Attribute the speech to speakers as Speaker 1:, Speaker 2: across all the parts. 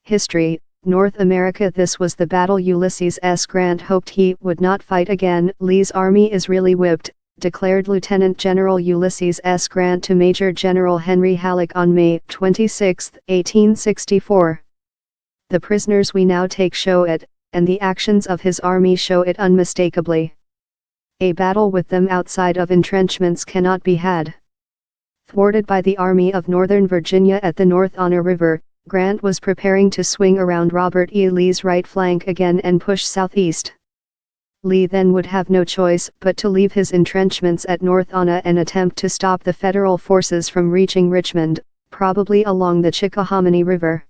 Speaker 1: History, North America. This was the battle Ulysses S. Grant hoped he would not fight again. Lee's army is really whipped, declared Lieutenant General Ulysses S. Grant to Major General Henry Halleck on May 26, 1864. The prisoners we now take show it, and the actions of his army show it unmistakably. A battle with them outside of entrenchments cannot be had. Thwarted by the Army of Northern Virginia at the North Honor River, Grant was preparing to swing around Robert E. Lee's right flank again and push southeast. Lee then would have no choice but to leave his entrenchments at North Anna and attempt to stop the Federal forces from reaching Richmond, probably along the Chickahominy River.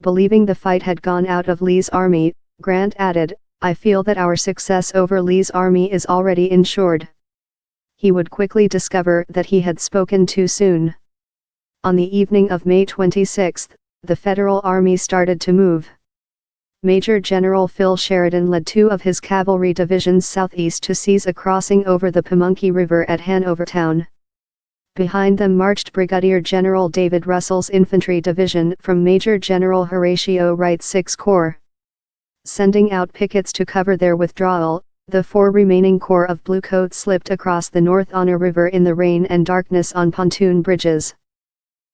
Speaker 1: Believing the fight had gone out of Lee's army, Grant added, "I feel that our success over Lee's army is already ensured." He would quickly discover that he had spoken too soon. On the evening of May 26, the Federal Army started to move. Major General Phil Sheridan led two of his cavalry divisions southeast to seize a crossing over the Pamunkey River at Hanovertown. Behind them marched Brigadier General David Russell's infantry division from Major General Horatio Wright's 6th Corps. Sending out pickets to cover their withdrawal, the four remaining corps of Bluecoats slipped across the North Honor River in the rain and darkness on pontoon bridges.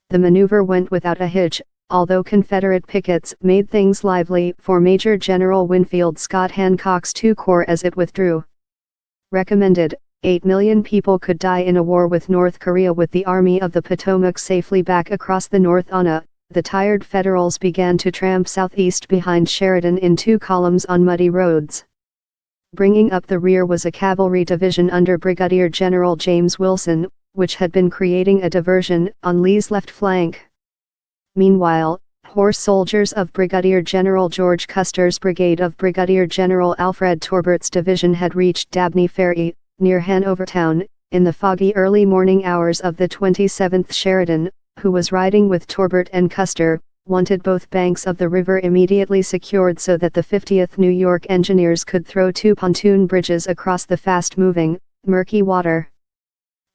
Speaker 1: The maneuver went without a hitch, although Confederate pickets made things lively for Major General Winfield Scott Hancock's 2 Corps as it withdrew. Recommended, 8 million people could die in a war with North Korea. With the Army of the Potomac safely back across the North Anna, the tired Federals began to tramp southeast behind Sheridan in 2 columns on muddy roads. Bringing up the rear was a cavalry division under Brigadier General James Wilson, which had been creating a diversion on Lee's left flank. Meanwhile, horse soldiers of Brigadier General George Custer's brigade of Brigadier General Alfred Torbert's division had reached Dabney Ferry, near Hanovertown, in the foggy early morning hours of the 27th. Sheridan, who was riding with Torbert and Custer, wanted both banks of the river immediately secured so that the 50th New York Engineers could throw 2 pontoon bridges across the fast-moving, murky water.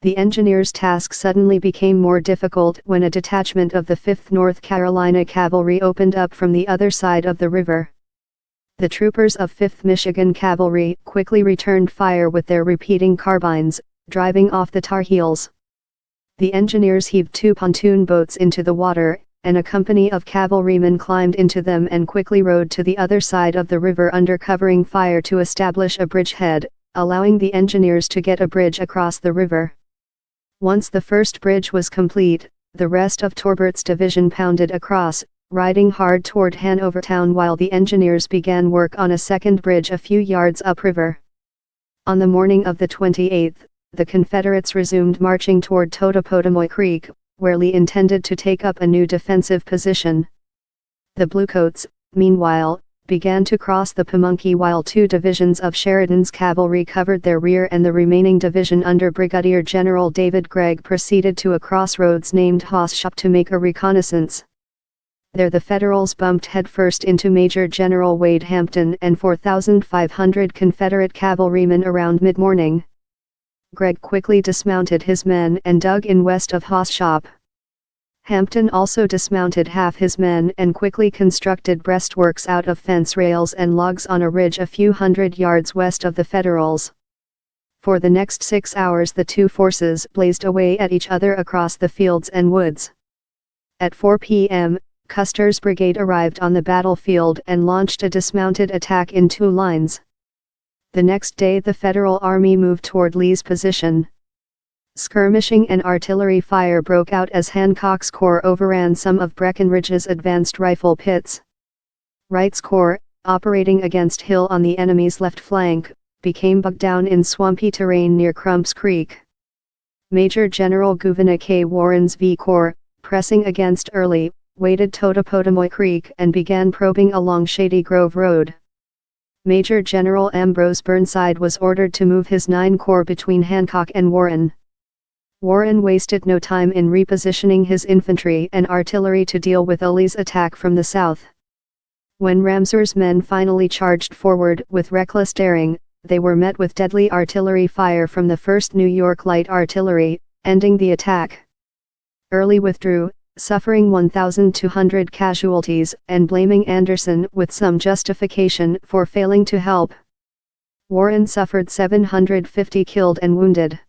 Speaker 1: The engineers' task suddenly became more difficult when a detachment of the 5th North Carolina Cavalry opened up from the other side of the river. The troopers of 5th Michigan Cavalry quickly returned fire with their repeating carbines, driving off the Tar Heels. The engineers heaved 2 pontoon boats into the water, and a company of cavalrymen climbed into them and quickly rowed to the other side of the river under covering fire to establish a bridgehead, allowing the engineers to get a bridge across the river. Once the first bridge was complete, the rest of Torbert's division pounded across, riding hard toward Hanovertown while the engineers began work on a second bridge a few yards upriver. On the morning of the 28th, the Confederates resumed marching toward Totopotomoy Creek, where Lee intended to take up a new defensive position. The Bluecoats, meanwhile, began to cross the Pamunkey while 2 divisions of Sheridan's cavalry covered their rear and the remaining division under Brigadier General David Gregg proceeded to a crossroads named Hoss Shop to make a reconnaissance. There the Federals bumped headfirst into Major General Wade Hampton and 4,500 Confederate cavalrymen around mid-morning. Gregg quickly dismounted his men and dug in west of Hoss Shop. Hampton also dismounted half his men and quickly constructed breastworks out of fence rails and logs on a ridge a few hundred yards west of the Federals. For the next 6 hours the two forces blazed away at each other across the fields and woods. At 4 p.m., Custer's brigade arrived on the battlefield and launched a dismounted attack in 2 lines. The next day the Federal Army moved toward Lee's position. Skirmishing and artillery fire broke out as Hancock's corps overran some of Breckinridge's advanced rifle pits. Wright's corps, operating against Hill on the enemy's left flank, became bogged down in swampy terrain near Crump's Creek. Major General Gouverneur K. Warren's V Corps, pressing against Early, waded Totopotomoy Creek and began probing along Shady Grove Road. Major General Ambrose Burnside was ordered to move his 9 Corps between Hancock and Warren. Warren wasted no time in repositioning his infantry and artillery to deal with Ulysses' attack from the south. When Ramseur's men finally charged forward with reckless daring, they were met with deadly artillery fire from the 1st New York Light Artillery, ending the attack. Early withdrew, suffering 1,200 casualties and blaming Anderson with some justification for failing to help. Warren suffered 750 killed and wounded.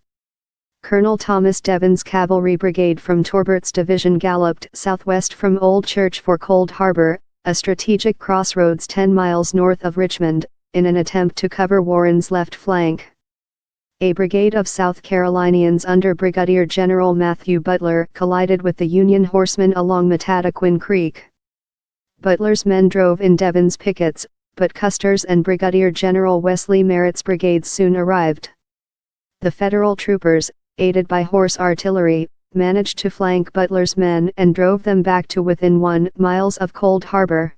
Speaker 1: Colonel Thomas Devon's cavalry brigade from Torbert's division galloped southwest from Old Church for Cold Harbor, a strategic crossroads 10 miles north of Richmond, in an attempt to cover Warren's left flank. A brigade of South Carolinians under Brigadier General Matthew Butler collided with the Union horsemen along Matattaquin Creek. Butler's men drove in Devon's pickets, but Custer's and Brigadier General Wesley Merritt's brigades soon arrived. The Federal troopers, aided by horse artillery, managed to flank Butler's men and drove them back to within 1 mile of Cold Harbor.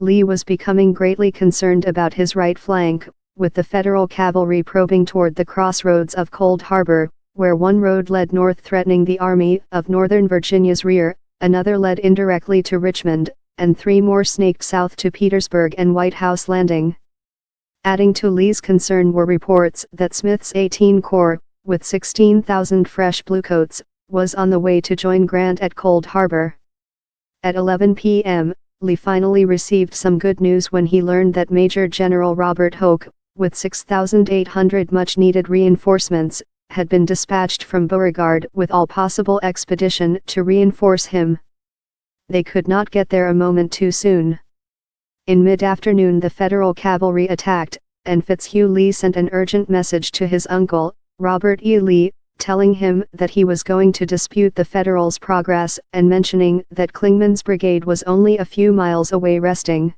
Speaker 1: Lee was becoming greatly concerned about his right flank, with the Federal cavalry probing toward the crossroads of Cold Harbor, where one road led north threatening the Army of Northern Virginia's rear, another led indirectly to Richmond, and 3 more snaked south to Petersburg and White House Landing. Adding to Lee's concern were reports that Smith's 18 Corps, with 16,000 fresh bluecoats, was on the way to join Grant at Cold Harbor. At 11 p.m., Lee finally received some good news when he learned that Major General Robert Hoke, with 6,800 much-needed reinforcements, had been dispatched from Beauregard with all possible expedition to reinforce him. They could not get there a moment too soon. In mid-afternoon the Federal cavalry attacked, and Fitzhugh Lee sent an urgent message to his uncle, Robert E. Lee, telling him that he was going to dispute the Federals' progress and mentioning that Clingman's brigade was only a few miles away resting.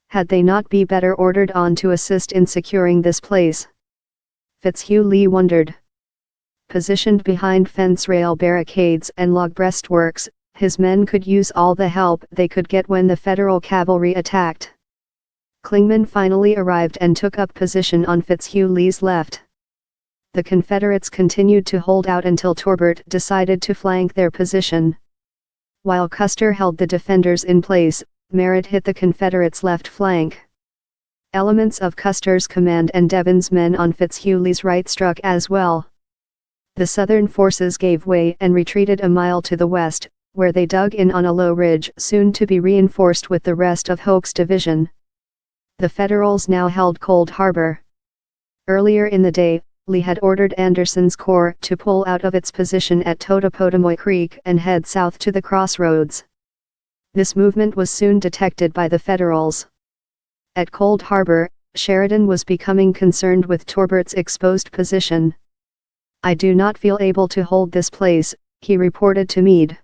Speaker 1: Had they not be better ordered on to assist in securing this place? Fitzhugh Lee wondered. Positioned behind fence rail barricades and log breastworks, his men could use all the help they could get when the Federal cavalry attacked. Clingman finally arrived and took up position on Fitzhugh Lee's left. The Confederates continued to hold out until Torbert decided to flank their position. While Custer held the defenders in place, Merritt hit the Confederates' left flank. Elements of Custer's command and Devon's men on Fitzhugh Lee's right struck as well. The Southern forces gave way and retreated a mile to the west, where they dug in on a low ridge soon to be reinforced with the rest of Hoke's division. The Federals now held Cold Harbor. Earlier in the day, Lee had ordered Anderson's corps to pull out of its position at Totopotomoy Creek and head south to the crossroads. This movement was soon detected by the Federals. At Cold Harbor, Sheridan was becoming concerned with Torbert's exposed position. "I do not feel able to hold this place," he reported to Meade.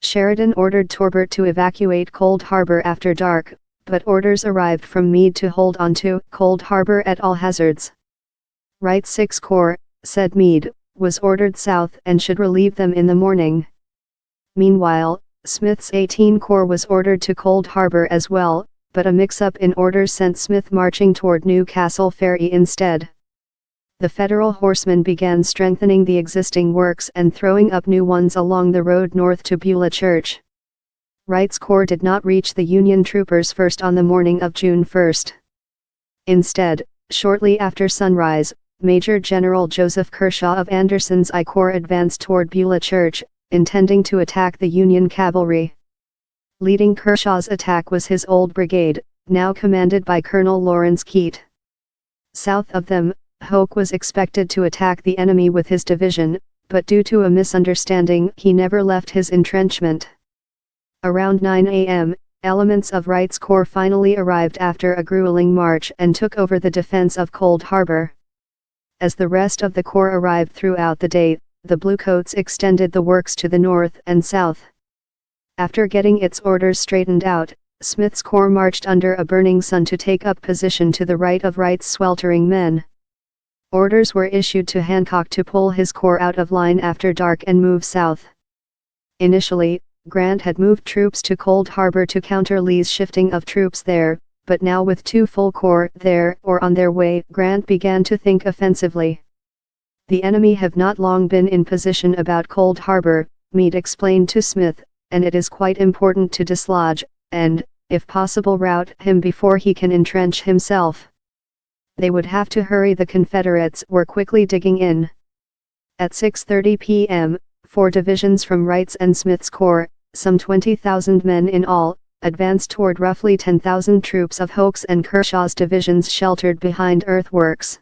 Speaker 1: Sheridan ordered Torbert to evacuate Cold Harbor after dark, but orders arrived from Meade to hold on to Cold Harbor at all hazards. Wright's 6th Corps, said Meade, was ordered south and should relieve them in the morning. Meanwhile, Smith's 18 Corps was ordered to Cold Harbor as well, but a mix-up in orders sent Smith marching toward New Castle Ferry instead. The Federal horsemen began strengthening the existing works and throwing up new ones along the road north to Beulah Church. Wright's corps did not reach the Union troopers first on the morning of June 1. Instead, shortly after sunrise, Major General Joseph Kershaw of Anderson's I Corps advanced toward Beulah Church, intending to attack the Union cavalry. Leading Kershaw's attack was his old brigade, now commanded by Colonel Lawrence Keat. South of them, Hoke was expected to attack the enemy with his division, but due to a misunderstanding he never left his entrenchment. Around 9 a.m., elements of Wright's corps finally arrived after a grueling march and took over the defense of Cold Harbor. As the rest of the corps arrived throughout the day, the Bluecoats extended the works to the north and south. After getting its orders straightened out, Smith's corps marched under a burning sun to take up position to the right of Wright's sweltering men. Orders were issued to Hancock to pull his corps out of line after dark and move south. Initially, Grant had moved troops to Cold Harbor to counter Lee's shifting of troops there, but now with 2 full corps there or on their way, Grant began to think offensively. "The enemy have not long been in position about Cold Harbor," Meade explained to Smith, "and it is quite important to dislodge, and, if possible, rout him before he can entrench himself. They would have to hurry." The Confederates were quickly digging in. At 6:30 p.m., 4 divisions from Wright's and Smith's Corps, some 20,000 men in all, advanced toward roughly 10,000 troops of Hoke's and Kershaw's divisions sheltered behind earthworks.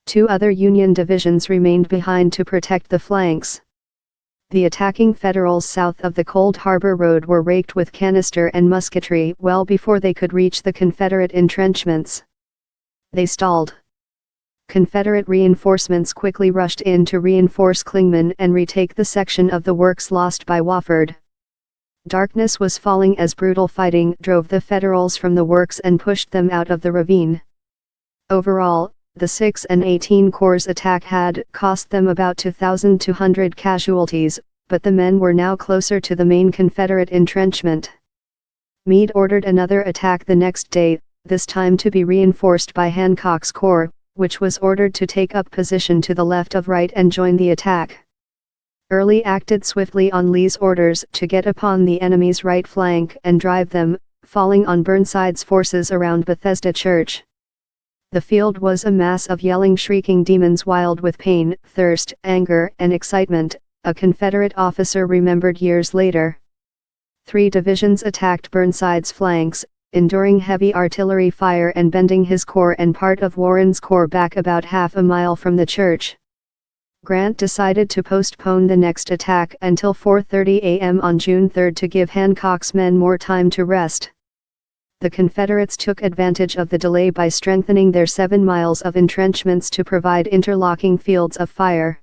Speaker 1: 2 other Union divisions remained behind to protect the flanks. The attacking Federals south of the Cold Harbor Road were raked with canister and musketry well before they could reach the Confederate entrenchments. They stalled. Confederate reinforcements quickly rushed in to reinforce Clingman and retake the section of the works lost by Wofford. Darkness was falling as brutal fighting drove the Federals from the works and pushed them out of the ravine. Overall, the 6 and 18 Corps' attack had cost them about 2,200 casualties, but the men were now closer to the main Confederate entrenchment. Meade ordered another attack the next day, this time to be reinforced by Hancock's Corps, which was ordered to take up position to the left of Wright and join the attack. Early acted swiftly on Lee's orders to get upon the enemy's right flank and drive them, falling on Burnside's forces around Bethesda Church. The field was a mass of yelling, shrieking demons wild with pain, thirst, anger, and excitement, a Confederate officer remembered years later. 3 divisions attacked Burnside's flanks, enduring heavy artillery fire and bending his corps and part of Warren's corps back about half a mile from the church. Grant decided to postpone the next attack until 4:30 a.m. on June 3 to give Hancock's men more time to rest. The Confederates took advantage of the delay by strengthening their 7 miles of entrenchments to provide interlocking fields of fire.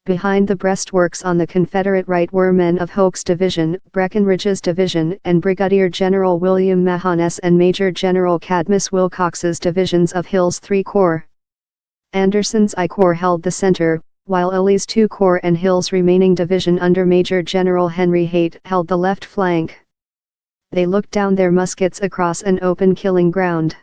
Speaker 1: Behind the breastworks on the Confederate right were men of Hoke's division, Breckinridge's division, and Brigadier General William Mahon's and Major General Cadmus Wilcox's divisions of Hill's 3 Corps. Anderson's I Corps held the center, while Early's 2 Corps and Hill's remaining division under Major General Henry Haight held the left flank. They looked down their muskets across an open killing ground.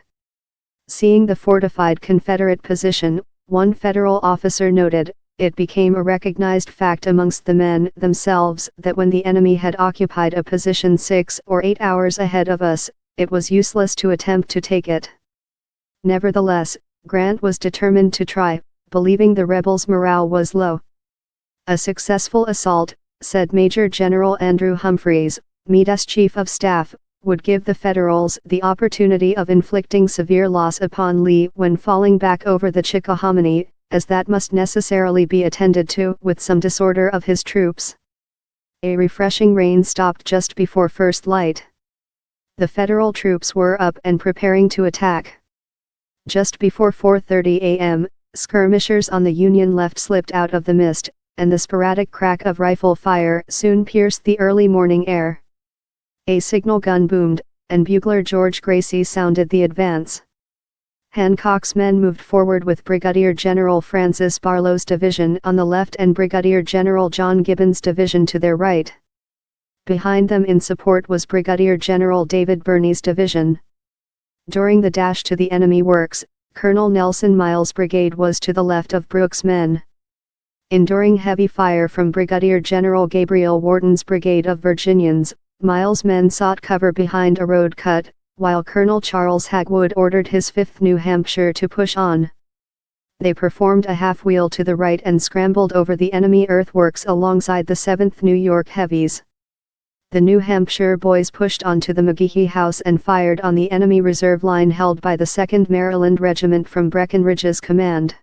Speaker 1: Seeing the fortified Confederate position, one Federal officer noted, "It became a recognized fact amongst the men themselves that when the enemy had occupied a position 6 or 8 hours ahead of us, it was useless to attempt to take it." Nevertheless, Grant was determined to try, believing the rebels' morale was low. "A successful assault," said Major General Andrew Humphreys, Meade's chief of staff, "would give the Federals the opportunity of inflicting severe loss upon Lee when falling back over the Chickahominy, as that must necessarily be attended to with some disorder of his troops." A refreshing rain stopped just before first light. The Federal troops were up and preparing to attack. Just before 4:30 a.m., skirmishers on the Union left slipped out of the mist, and the sporadic crack of rifle fire soon pierced the early morning air. A signal gun boomed, and bugler George Gracie sounded the advance. Hancock's men moved forward with Brigadier General Francis Barlow's division on the left and Brigadier General John Gibbon's division to their right. Behind them in support was Brigadier General David Birney's division. During the dash to the enemy works, Colonel Nelson Miles' brigade was to the left of Brooks' men. Enduring heavy fire from Brigadier General Gabriel Wharton's brigade of Virginians, Miles' men sought cover behind a road cut, while Colonel Charles Hagwood ordered his 5th New Hampshire to push on. They performed a half-wheel to the right and scrambled over the enemy earthworks alongside the 7th New York Heavies. The New Hampshire boys pushed onto the McGehee House and fired on the enemy reserve line held by the 2nd Maryland Regiment from Breckinridge's command.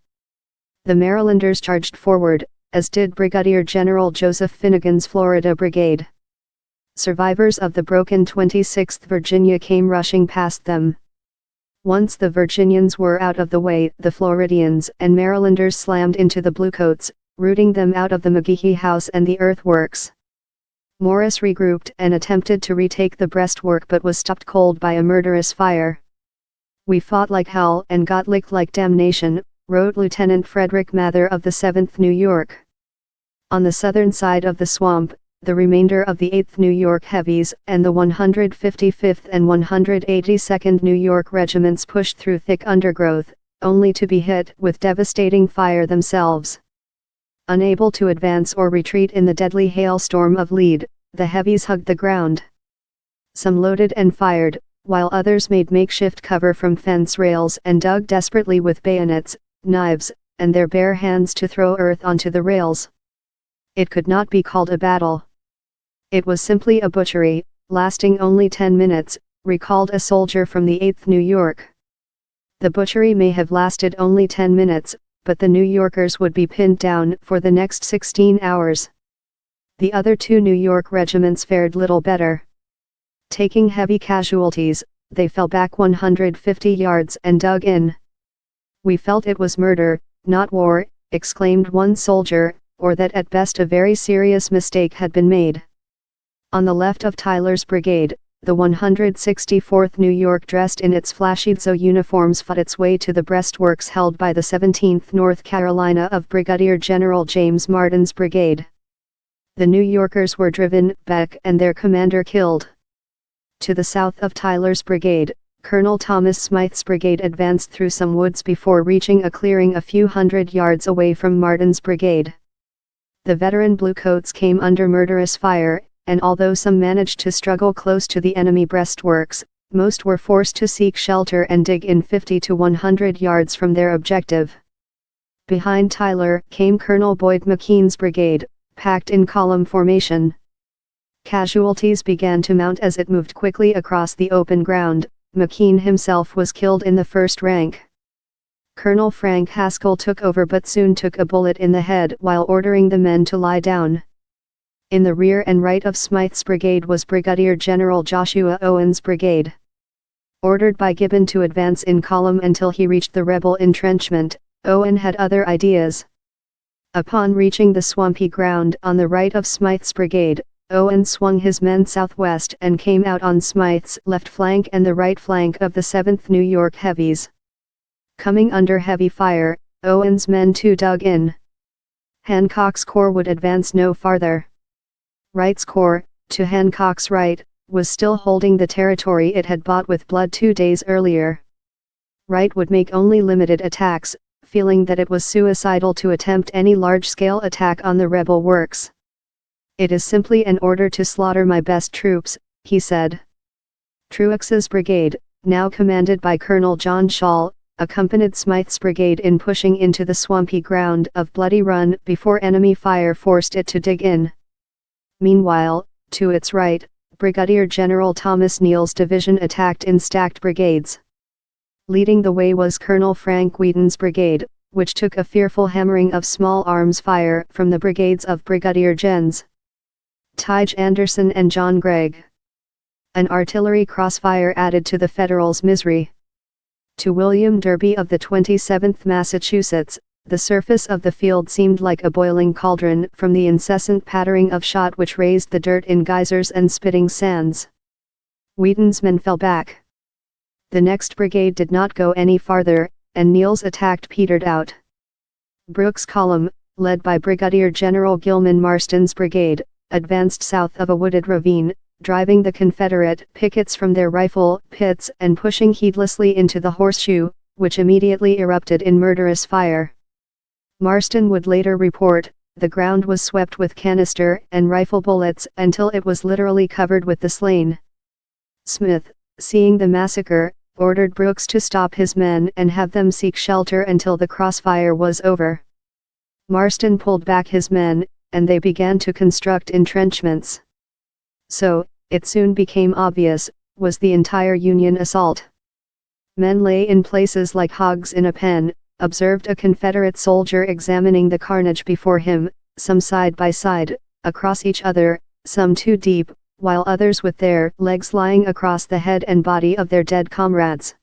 Speaker 1: The Marylanders charged forward, as did Brigadier General Joseph Finnegan's Florida Brigade. Survivors of the broken 26th Virginia came rushing past them. Once the Virginians were out of the way, the Floridians and Marylanders slammed into the Bluecoats, rooting them out of the McGehee House and the earthworks. Morris regrouped and attempted to retake the breastwork but was stopped cold by a murderous fire. "We fought like hell and got licked like damnation," wrote Lieutenant Frederick Mather of the 7th New York. On the southern side of the swamp, the remainder of the 8th New York Heavies and the 155th and 182nd New York Regiments pushed through thick undergrowth, only to be hit with devastating fire themselves. Unable to advance or retreat in the deadly hailstorm of lead, the Heavies hugged the ground. Some loaded and fired, while others made makeshift cover from fence rails and dug desperately with bayonets, knives, and their bare hands to throw earth onto the rails. It could not be called a battle. It was simply a butchery, lasting only 10 minutes, recalled a soldier from the 8th New York. The butchery may have lasted only 10 minutes, but the New Yorkers would be pinned down for the next 16 hours. The other two New York regiments fared little better. Taking heavy casualties, they fell back 150 yards and dug in. "We felt it was murder, not war," exclaimed one soldier, or that at best a very serious mistake had been made. On the left of Tyler's brigade, the 164th New York, dressed in its flashy Zo uniforms, fought its way to the breastworks held by the 17th North Carolina of Brigadier General James Martin's brigade. The New Yorkers were driven back and their commander killed. To the south of Tyler's brigade, Colonel Thomas Smythe's brigade advanced through some woods before reaching a clearing a few hundred yards away from Martin's brigade. The veteran Bluecoats came under murderous fire, and although some managed to struggle close to the enemy breastworks, most were forced to seek shelter and dig in 50 to 100 yards from their objective. Behind Tyler came Colonel Boyd McKean's brigade, packed in column formation. Casualties began to mount as it moved quickly across the open ground. McKean himself was killed in the first rank. Colonel Frank Haskell took over but soon took a bullet in the head while ordering the men to lie down. In the rear and right of Smythe's brigade was Brigadier General Joshua Owen's brigade. Ordered by Gibbon to advance in column until he reached the rebel entrenchment, Owen had other ideas. Upon reaching the swampy ground on the right of Smythe's brigade, Owen swung his men southwest and came out on Smythe's left flank and the right flank of the 7th New York Heavies. Coming under heavy fire, Owen's men too dug in. Hancock's corps would advance no farther. Wright's corps, to Hancock's right, was still holding the territory it had bought with blood 2 days earlier. Wright would make only limited attacks, feeling that it was suicidal to attempt any large-scale attack on the rebel works. "It is simply an order to slaughter my best troops," he said. Truax's brigade, now commanded by Colonel John Shaw, accompanied Smythe's brigade in pushing into the swampy ground of Bloody Run before enemy fire forced it to dig in. Meanwhile, to its right, Brigadier General Thomas Neal's division attacked in stacked brigades. Leading the way was Colonel Frank Wheaton's brigade, which took a fearful hammering of small arms fire from the brigades of Brigadier Gens Tige Anderson and John Gregg. An artillery crossfire added to the Federals' misery. To William Derby of the 27th Massachusetts, the surface of the field seemed like a boiling cauldron from the incessant pattering of shot which raised the dirt in geysers and spitting sands. Wheaton's men fell back. The next brigade did not go any farther, and Neal's attack petered out. Brooks' column, led by Brigadier General Gilman Marston's brigade, advanced south of a wooded ravine, driving the Confederate pickets from their rifle pits and pushing heedlessly into the horseshoe, which immediately erupted in murderous fire. Marston would later report, "The ground was swept with canister and rifle bullets until it was literally covered with the slain." Smith, seeing the massacre, ordered Brooks to stop his men and have them seek shelter until the crossfire was over. Marston pulled back his men, and they began to construct entrenchments. So, it soon became obvious, was the entire Union assault. Men lay in places like hogs in a pen, observed a Confederate soldier examining the carnage before him, some side by side, across each other, some too deep, while others with their legs lying across the head and body of their dead comrades.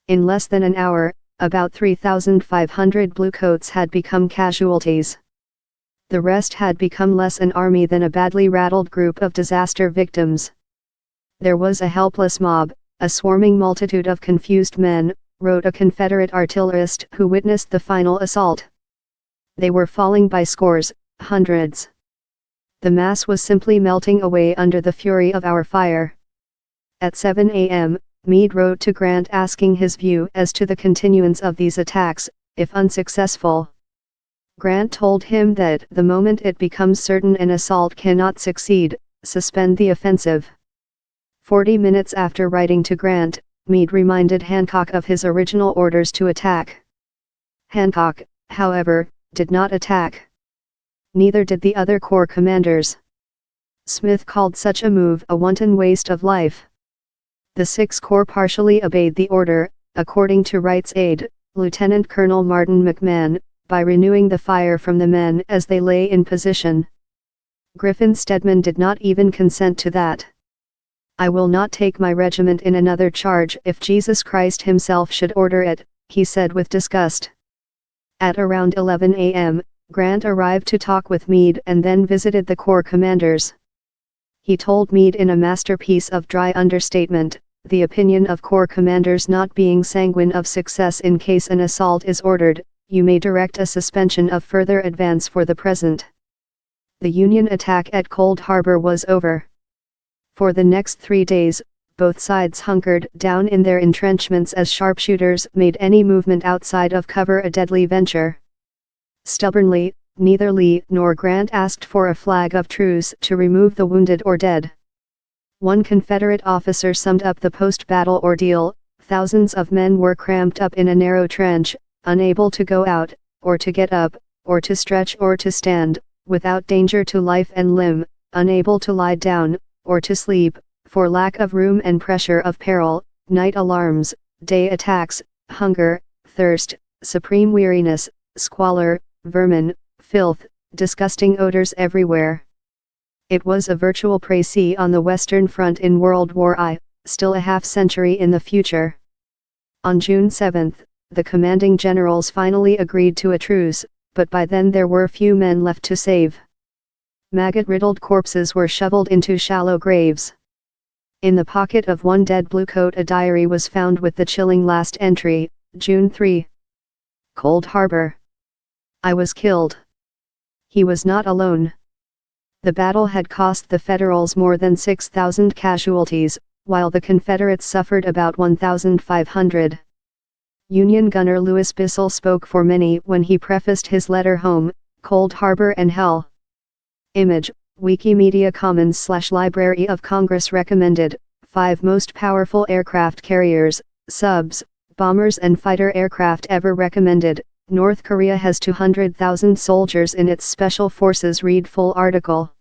Speaker 1: In less than an hour, about 3,500 Bluecoats had become casualties. The rest had become less an army than a badly rattled group of disaster victims. There was a helpless mob, a swarming multitude of confused men, wrote a Confederate artillerist who witnessed the final assault. They were falling by scores, hundreds. The mass was simply melting away under the fury of our fire. At 7 a.m., Meade wrote to Grant asking his view as to the continuance of these attacks, if unsuccessful. Grant told him that the moment it becomes certain an assault cannot succeed, suspend the offensive. 40 minutes after writing to Grant, Meade reminded Hancock of his original orders to attack. Hancock, however, did not attack. Neither did the other corps commanders. Smith called such a move a wanton waste of life. The 6th Corps partially obeyed the order, according to Wright's aide, Lieutenant Colonel Martin McMahon, by renewing the fire from the men as they lay in position. Griffin Stedman did not even consent to that. "I will not take my regiment in another charge if Jesus Christ himself should order it," he said with disgust. At around 11 a.m., Grant arrived to talk with Meade and then visited the corps commanders. He told Meade in a masterpiece of dry understatement, the opinion of corps commanders not being sanguine of success in case an assault is ordered, "You may direct a suspension of further advance for the present." The Union attack at Cold Harbor was over. For the next 3 days, both sides hunkered down in their entrenchments as sharpshooters made any movement outside of cover a deadly venture. Stubbornly, neither Lee nor Grant asked for a flag of truce to remove the wounded or dead. One Confederate officer summed up the post-battle ordeal: "Thousands of men were cramped up in a narrow trench, unable to go out, or to get up, or to stretch or to stand, without danger to life and limb, unable to lie down, or to sleep, for lack of room and pressure of peril, night alarms, day attacks, hunger, thirst, supreme weariness, squalor, vermin, filth, disgusting odors everywhere." It was a virtual précis on the Western Front in World War I, still a half-century in the future. On June 7, the commanding generals finally agreed to a truce, but by then there were few men left to save. Maggot-riddled corpses were shoveled into shallow graves. In the pocket of one dead bluecoat a diary was found with the chilling last entry, June 3. Cold Harbor. "I was killed." He was not alone. The battle had cost the Federals more than 6,000 casualties, while the Confederates suffered about 1,500. Union gunner Louis Bissell spoke for many when he prefaced his letter home, "Cold Harbor and Hell." Image, Wikimedia Commons/Library of Congress recommended, 5 most powerful aircraft carriers, subs, bombers and fighter aircraft ever recommended. North Korea has 200,000 soldiers in its special forces. Read full article.